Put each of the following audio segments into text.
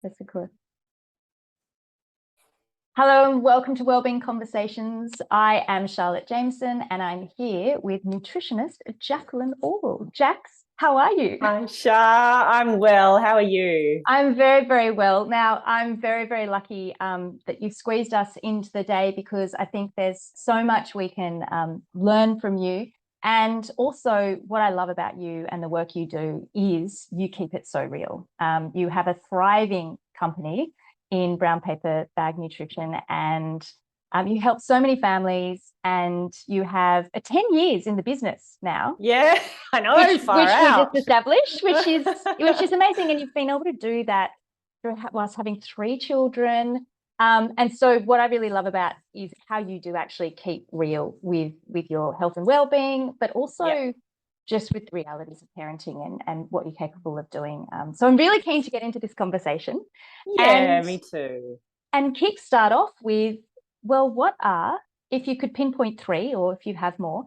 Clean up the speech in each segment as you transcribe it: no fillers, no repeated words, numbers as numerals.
Jessica. Hello and welcome to Wellbeing Conversations. I am Charlotte Jameson and I'm here with nutritionist Jacqueline Orwell. Jacqs, how are you? Hi, Shah. I'm well. How are you? I'm very, very well. Now, I'm very, very lucky that you've squeezed us into the day because I think there's so much we can learn from you. And also what I love about you and the work you do is you keep it so real. You have a thriving company in brown paper bag nutrition, and you help so many families, and you have 10 years in the business now. Yeah, I know, which far we out. just established, which is amazing. And you've been able to do that whilst having 3 children. And so what I really love about is how you do actually keep real with your health and well-being, but also just with the realities of parenting and what you're capable of doing. So I'm really keen to get into this conversation. Yeah, me too. And kickstart off with, well, what are, if you could pinpoint 3 or if you have more,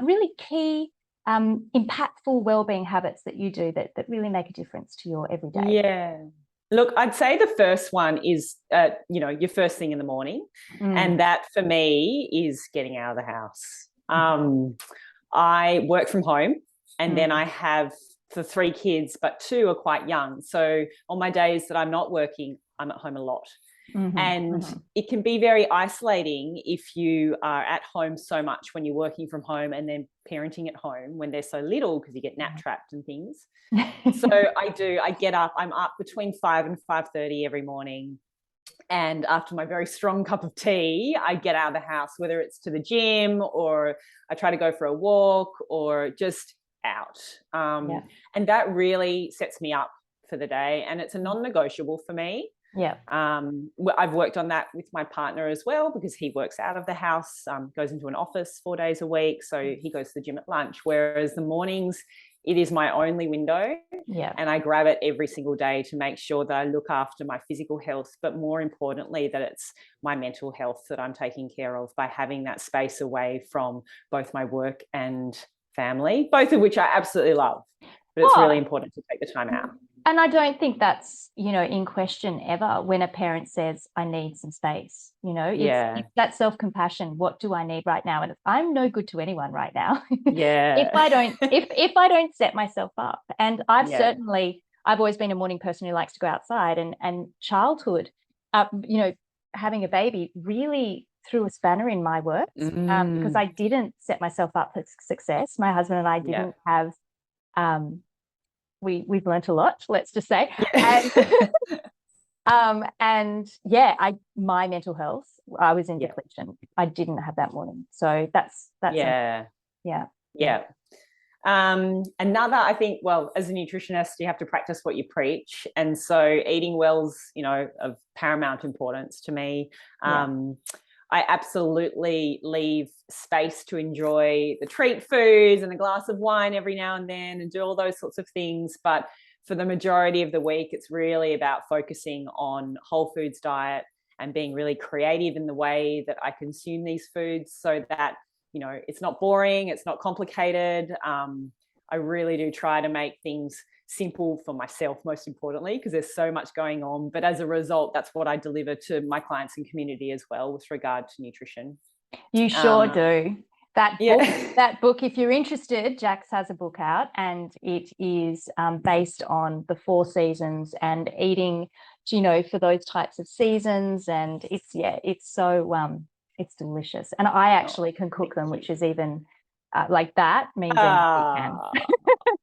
really key impactful well-being habits that you do that really make a difference to your everyday? Yeah. Look, I'd say the first one is, your first thing in the morning. And that for me is getting out of the house. I work from home and then I have the 3 kids, but 2 are quite young. So on my days that I'm not working, I'm at home a lot. It can be very isolating if you are at home so much when you're working from home and then parenting at home when they're so little because you get nap trapped and things. So I get up, I'm up between 5 and 5:30 every morning. And after my very strong cup of tea, I get out of the house, whether it's to the gym or I try to go for a walk or just out. And that really sets me up for the day. And it's a non-negotiable for me. I've worked on that with my partner as well because he works out of the house, goes into an office 4 days a week. So he goes to the gym at lunch, whereas the mornings, it is my only window. And I grab it every single day to make sure that I look after my physical health, but more importantly, that it's my mental health that I'm taking care of by having that space away from both my work and family, both of which I absolutely love. But it's really important to take the time out. And I don't think that's, in question ever when a parent says, I need some space, it's that self-compassion. What do I need right now? And I'm no good to anyone right now. If I don't set myself up. And I've always been a morning person who likes to go outside, and childhood, having a baby really threw a spanner in my works because I didn't set myself up for success. My husband and I didn't have, we've learnt a lot, let's just say. My mental health, I was in depletion. I didn't have that morning. So that's another, I think, well, as a nutritionist, you have to practice what you preach. And so eating well's, of paramount importance to me. I absolutely leave space to enjoy the treat foods and a glass of wine every now and then and do all those sorts of things. But for the majority of the week, it's really about focusing on whole foods diet and being really creative in the way that I consume these foods so that, it's not boring, it's not complicated. I really do try to make things simple for myself, most importantly, because there's so much going on. But as a result, that's what I deliver to my clients and community as well with regard to nutrition. You sure do. That book, if you're interested, Jacqs has a book out, and it is based on the 4 seasons and eating, for those types of seasons. And it's so, it's delicious. And I actually can cook them, which is even like that means anything can.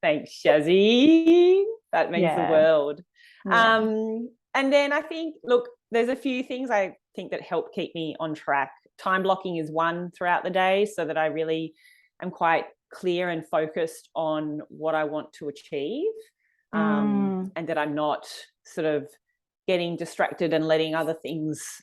Thanks, Shazzy. That means the world. And then I think, look, there's a few things I think that help keep me on track. Time blocking is one throughout the day so that I really am quite clear and focused on what I want to achieve, and that I'm not sort of getting distracted and letting other things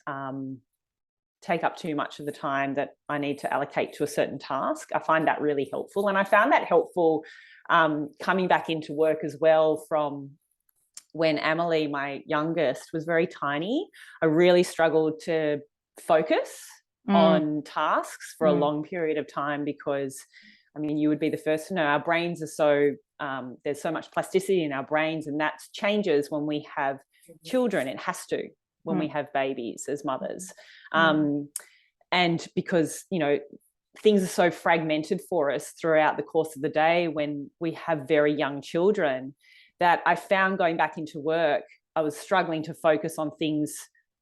take up too much of the time that I need to allocate to a certain task. I find that really helpful. And I found that helpful coming back into work as well from when Amelie, my youngest, was very tiny. I really struggled to focus on tasks for a long period of time because, you would be the first to know our brains are so, there's so much plasticity in our brains, and that changes when we have children. It has to when we have babies as mothers. And because, you know, things are so fragmented for us throughout the course of the day when we have very young children, that I found going back into work, I was struggling to focus on things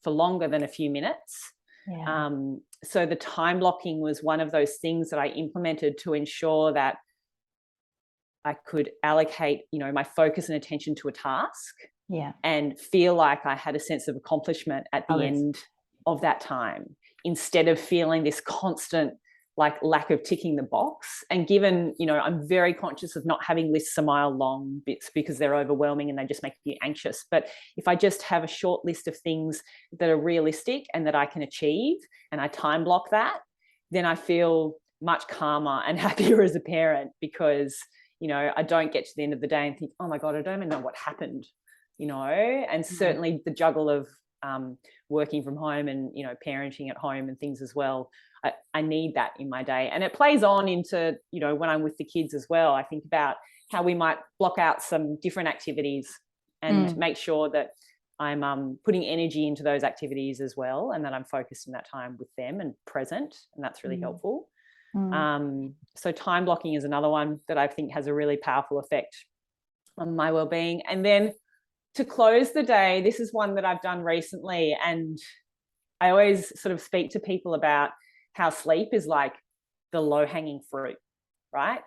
for longer than a few minutes. So the time blocking was one of those things that I implemented to ensure that I could allocate, you know, my focus and attention to a task and feel like I had a sense of accomplishment at the end of that time, instead of feeling this constant like lack of ticking the box. And given, you know, I'm very conscious of not having lists a mile long bits because they're overwhelming and they just make you anxious. But if I just have a short list of things that are realistic and that I can achieve, and I time block that, then I feel much calmer and happier as a parent, because, you know, I don't get to the end of the day and think, oh my God, I don't even know what happened, you know. And certainly the juggle of working from home and, you know, parenting at home and things as well, I need that in my day. And it plays on into, you know, when I'm with the kids as well, I think about how we might block out some different activities and make sure that I'm putting energy into those activities as well, and that I'm focused in that time with them and present, and that's really helpful. So time blocking is another one that I think has a really powerful effect on my well-being. And then to close the day, this is one that I've done recently, and I always sort of speak to people about how sleep is like the low-hanging fruit, right?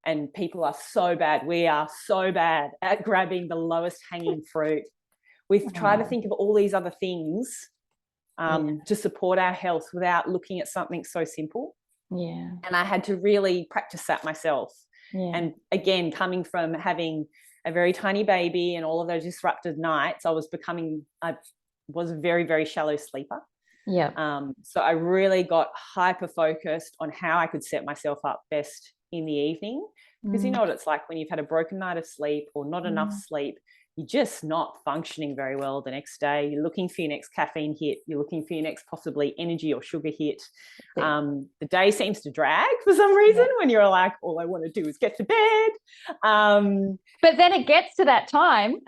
And people are so bad. We are so bad at grabbing the lowest hanging fruit. We've tried to think of all these other things to support our health without looking at something so simple. And I had to really practice that myself. And again, coming from having a very tiny baby and all of those disrupted nights, I was a very, very shallow sleeper. So I really got hyper focused on how I could set myself up best in the evening, because you know what it's like when you've had a broken night of sleep or not enough sleep. You're just not functioning very well the next day. You're looking for your next caffeine hit. You're looking for your next possibly energy or sugar hit. The day seems to drag for some reason when you're like, all I want to do is get to bed. But then it gets to that time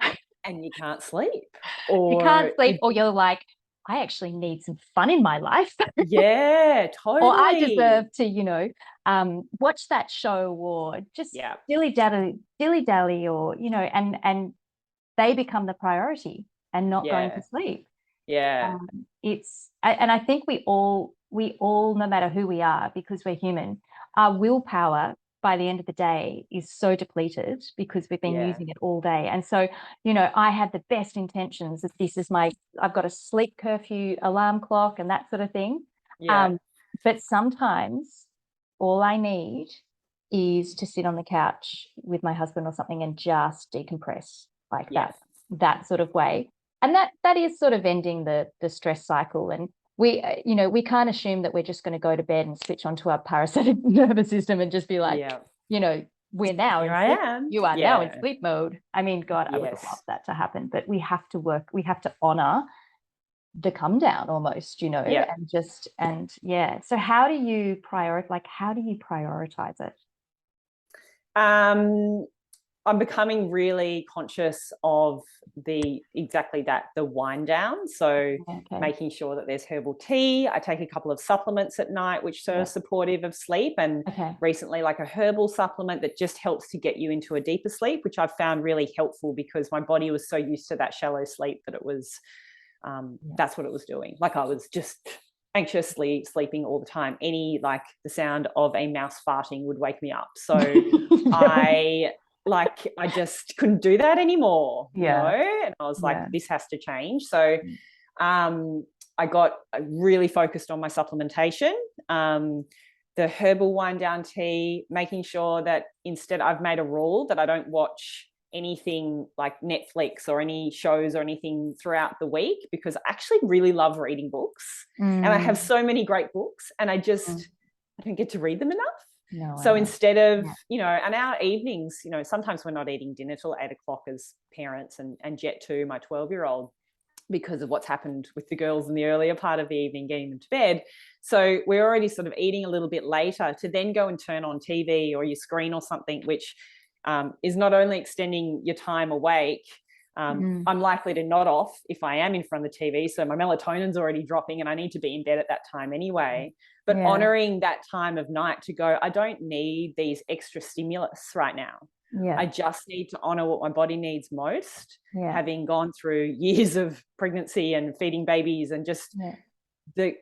and you can't sleep. Or you're like, I actually need some fun in my life. Yeah, totally. Or I deserve to, you know, watch that show, or just dilly dally, or, you know, and they become the priority and not going to sleep. It's, and I think we all, no matter who we are, because we're human, our willpower by the end of the day is so depleted because we've been using it all day. And so, you know, I had the best intentions that this is I've got a sleep curfew alarm clock and that sort of thing. But sometimes all I need is to sit on the couch with my husband or something and just decompress like that sort of way. And that is sort of ending the stress cycle. And we, you know, we can't assume that we're just going to go to bed and switch onto our parasympathetic nervous system and just be like, you know, we're now you are now in sleep mode. I mean, God, I would love that to happen, but we have to honor the come down almost, you know, So how do you prioritize it? I'm becoming really conscious of the wind down. So making sure that there's herbal tea. I take a couple of supplements at night, which are supportive of sleep. And recently, like a herbal supplement that just helps to get you into a deeper sleep, which I've found really helpful because my body was so used to that shallow sleep that it was, that's what it was doing. Like I was just anxiously sleeping all the time. The sound of a mouse farting would wake me up. So I just couldn't do that anymore, you know? And I was like, this has to change. So I got really focused on my supplementation, the herbal wind down tea, making sure that instead I've made a rule that I don't watch anything like Netflix or any shows or anything throughout the week, because I actually really love reading books and I have so many great books and I don't get to read them enough. So instead of, you know, and our evenings, you know, sometimes we're not eating dinner till 8 o'clock as parents, and Jet too, my 12-year-old, because of what's happened with the girls in the earlier part of the evening, getting them to bed. So we're already sort of eating a little bit later to then go and turn on TV or your screen or something, which is not only extending your time awake, I'm likely to nod off if I am in front of the TV. So my melatonin's already dropping and I need to be in bed at that time anyway. But honoring that time of night to go, I don't need these extra stimulus right now. I just need to honor what my body needs most, having gone through years of pregnancy and feeding babies and just the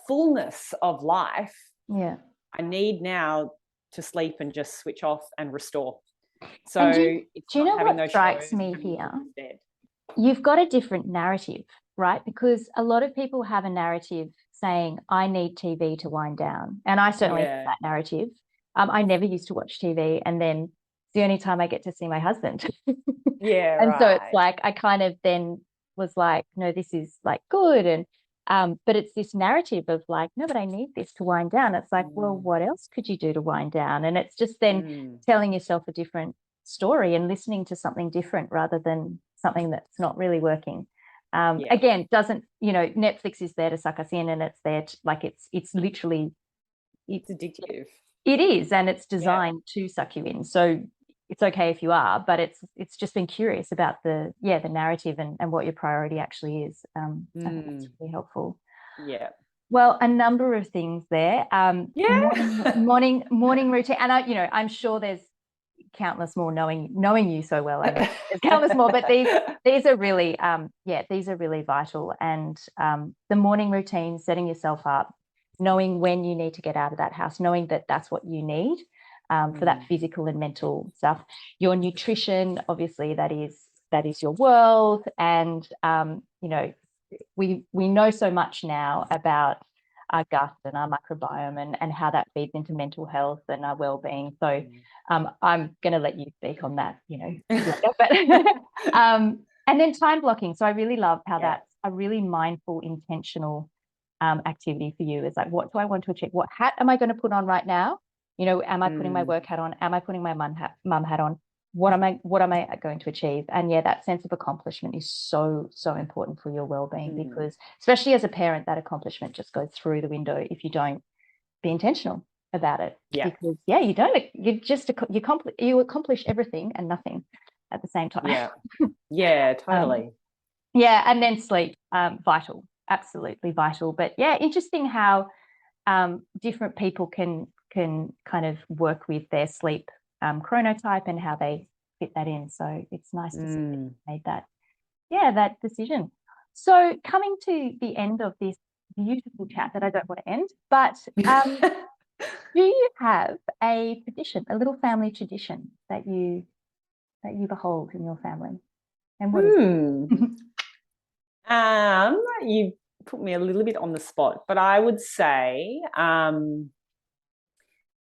fullness of life. I need now to sleep and just switch off and restore. So do you know what strikes me here? You've got a different narrative, right? Because a lot of people have a narrative saying, I need TV to wind down. And I certainly have that narrative. I never used to watch TV, and then it's the only time I get to see my husband. And so it's like, I kind of then was like, no, this is like good. And but it's this narrative of like, no, but I need this to wind down. It's like, well, what else could you do to wind down? And it's just then telling yourself a different story and listening to something different rather than something that's not really working. Again, doesn't, Netflix is there to suck us in, and it's there to, like, it's literally, it's addictive. It is, and it's designed to suck you in. So it's okay if you are, but it's just been curious about the narrative and what your priority actually is. I think that's really helpful. Well, a number of things there. Morning routine, and I'm sure there's countless more, knowing you so well. There's countless more, but these are really vital. And the morning routine, setting yourself up, knowing when you need to get out of that house, knowing that that's what you need for that physical and mental stuff. Your nutrition, obviously, that is your world. And we know so much now about our gut and our microbiome and how that feeds into mental health and our well-being. So I'm going to let you speak on that, but and then time blocking. So I really love how that's a really mindful, intentional activity for you. It's like, what do I want to achieve? What hat am I going to put on right now? Am I putting my work hat on? Am I putting my mum hat on? What am I going to achieve? And that sense of accomplishment is so important for your well-being, because especially as a parent, that accomplishment just goes through the window if you don't be intentional about it. Because you don't, you accomplish everything and nothing at the same time. Totally. And then sleep, vital, absolutely vital. But interesting how different people can kind of work with their sleep chronotype and how they fit that in. So it's nice to see that you made that decision. So coming to the end of this beautiful chat that I don't want to end, but do you have a tradition, a little family tradition that you behold in your family? And what is it? You put me a little bit on the spot, but I would say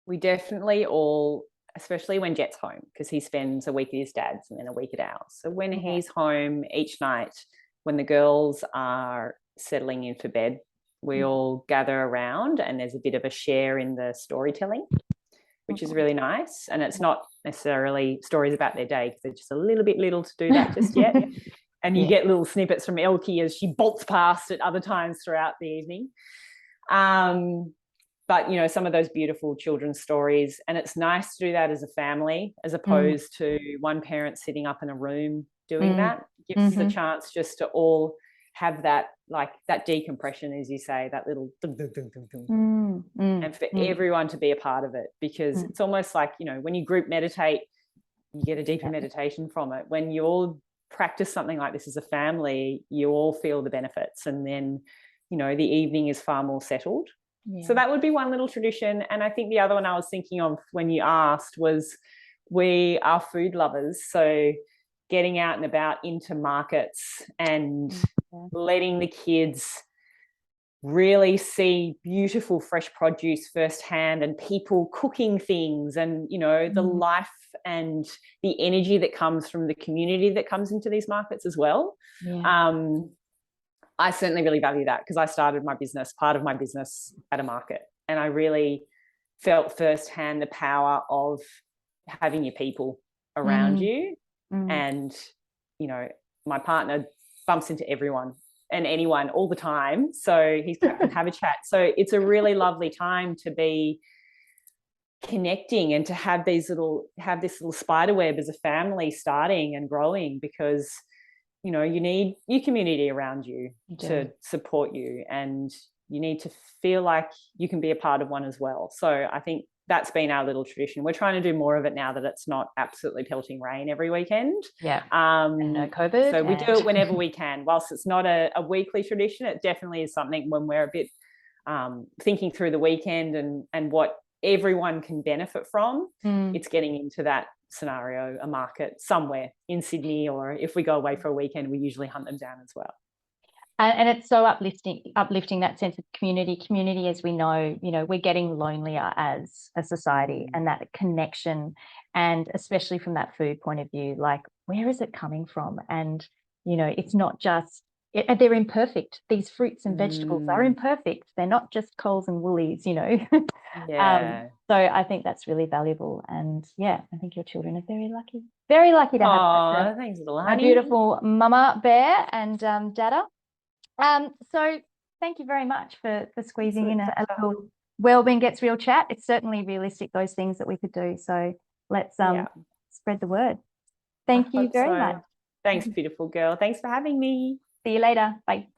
we definitely all, especially when Jet's home, because he spends a week at his dad's and then a week at ours. So when he's home each night, when the girls are settling in for bed, we all gather around and there's a bit of a share in the storytelling, which is really nice. And it's not necessarily stories about their day, because they're just a little bit little to do that just yet. And you get little snippets from Elkie as she bolts past at other times throughout the evening. But, some of those beautiful children's stories. And it's nice to do that as a family, as opposed to one parent sitting up in a room doing that. It gives us a chance just to all have that, like that decompression, as you say, that little and for everyone to be a part of it, because it's almost like, when you group meditate, you get a deeper meditation from it. When you all practice something like this as a family, you all feel the benefits, and then the evening is far more settled. So that would be one little tradition. And I think the other one I was thinking of when you asked was, we are food lovers, so getting out and about into markets and letting the kids really see beautiful fresh produce firsthand, and people cooking things, and the life and the energy that comes from the community that comes into these markets as well. I certainly really value that, because I started part of my business at a market, and I really felt firsthand the power of having your people around you. And my partner bumps into everyone and anyone all the time, so he can have a chat. So it's a really lovely time to be connecting and to have this little spider web as a family starting and growing, because you know, you need your community around you to support you, and you need to feel like you can be a part of one as well. So I think that's been our little tradition. We're trying to do more of it now that it's not absolutely pelting rain every weekend. Yeah. And no COVID. So we do it whenever we can. Whilst it's not a weekly tradition, it definitely is something when we're a bit thinking through the weekend and what everyone can benefit from. It's getting into that scenario, a market somewhere in Sydney, or if we go away for a weekend, we usually hunt them down as well. And it's so uplifting that sense of community, as we know, you know, we're getting lonelier as a society, and that connection, and especially from that food point of view, like, where is it coming from? And, you know, it's not just, they're imperfect. These fruits and vegetables are imperfect. They're not just Coles and Woolies, you know. So I think that's really valuable. And yeah, I think your children are very lucky to have thanks, a beautiful mama bear and dada. So thank you very much for squeezing in a little Wellbeing Gets Real chat. It's certainly realistic, those things that we could do. So let's spread the word. Thank you very much. Thanks, beautiful girl. Thanks for having me. See you later. Bye.